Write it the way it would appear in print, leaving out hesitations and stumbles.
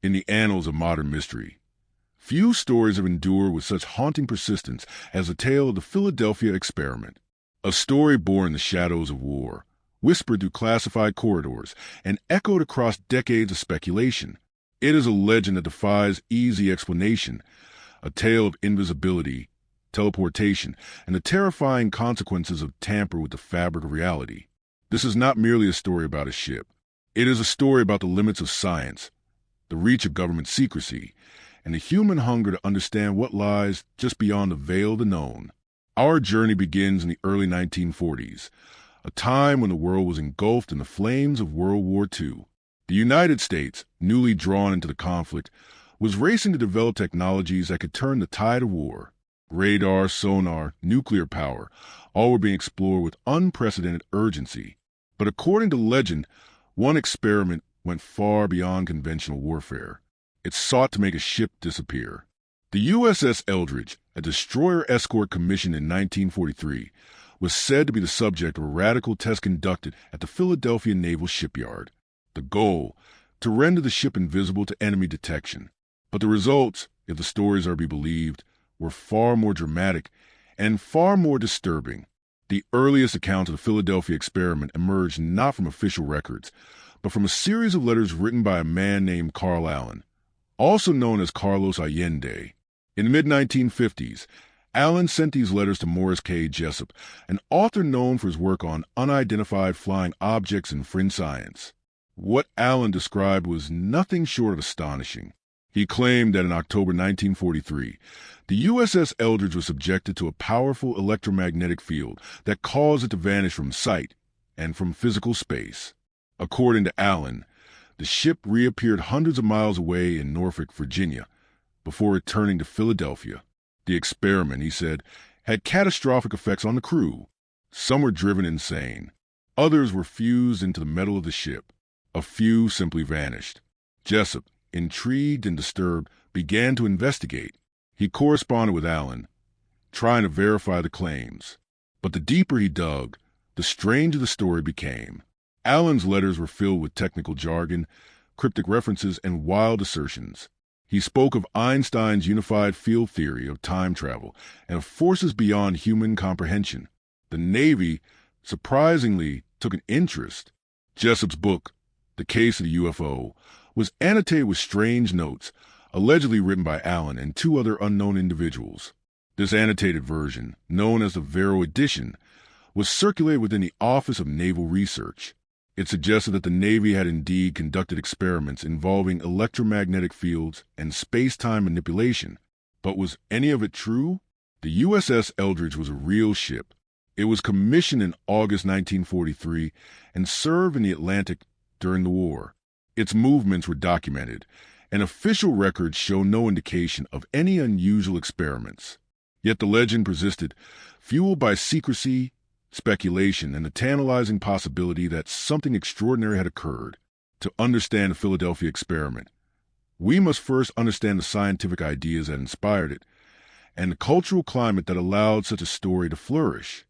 in the annals of modern mystery. Few stories have endured with such haunting persistence as the tale of the Philadelphia experiment, a story born in the shadows of war, whispered through classified corridors, and echoed across decades of speculation. It is a legend that defies easy explanation, a tale of invisibility, teleportation, and the terrifying consequences of tamper with the fabric of reality. This is not merely a story about a ship. It is a story about the limits of science, the reach of government secrecy, and the human hunger to understand what lies just beyond the veil of the known. Our journey begins in the early 1940s, a time when the world was engulfed in the flames of World War II. The United States, newly drawn into the conflict, was racing to develop technologies that could turn the tide of war. Radar, sonar, nuclear power, all were being explored with unprecedented urgency. But according to legend, one experiment went far beyond conventional warfare. It sought to make a ship disappear. The USS Eldridge, a destroyer escort commissioned in 1943, was said to be the subject of a radical test conducted at the Philadelphia Naval Shipyard. The goal, to render the ship invisible to enemy detection. But the results, if the stories are to be believed, were far more dramatic and far more disturbing. The earliest accounts of the Philadelphia experiment emerged not from official records, but from a series of letters written by a man named Carl Allen, also known as Carlos Allende. In the mid-1950s, Allen sent these letters to Morris K. Jessup, an author known for his work on unidentified flying objects in fringe science. What Allen described was nothing short of astonishing. He claimed that in October 1943, the USS Eldridge was subjected to a powerful electromagnetic field that caused it to vanish from sight and from physical space. According to Allen, the ship reappeared hundreds of miles away in Norfolk, Virginia, before returning to Philadelphia. The experiment, he said, had catastrophic effects on the crew. Some were driven insane. Others were fused into the metal of the ship. A few simply vanished. Jessup, intrigued and disturbed, began to investigate. He corresponded with Allen, trying to verify the claims. But the deeper he dug, the stranger the story became. Allen's letters were filled with technical jargon, cryptic references, and wild assertions. He spoke of Einstein's unified field theory of time travel and of forces beyond human comprehension. The Navy, surprisingly, took an interest. Jessup's book, The Case of the UFO, was annotated with strange notes, allegedly written by Allen and two other unknown individuals. This annotated version, known as the Vero edition, was circulated within the Office of Naval Research. It suggested that the Navy had indeed conducted experiments involving electromagnetic fields and space-time manipulation. But was any of it true? The USS Eldridge was a real ship. It was commissioned in August 1943 and served in the Atlantic during the war. Its movements were documented, and official records show no indication of any unusual experiments. Yet the legend persisted, fueled by secrecy, speculation, and the tantalizing possibility that something extraordinary had occurred. To understand the Philadelphia experiment, we must first understand the scientific ideas that inspired it and the cultural climate that allowed such a story to flourish.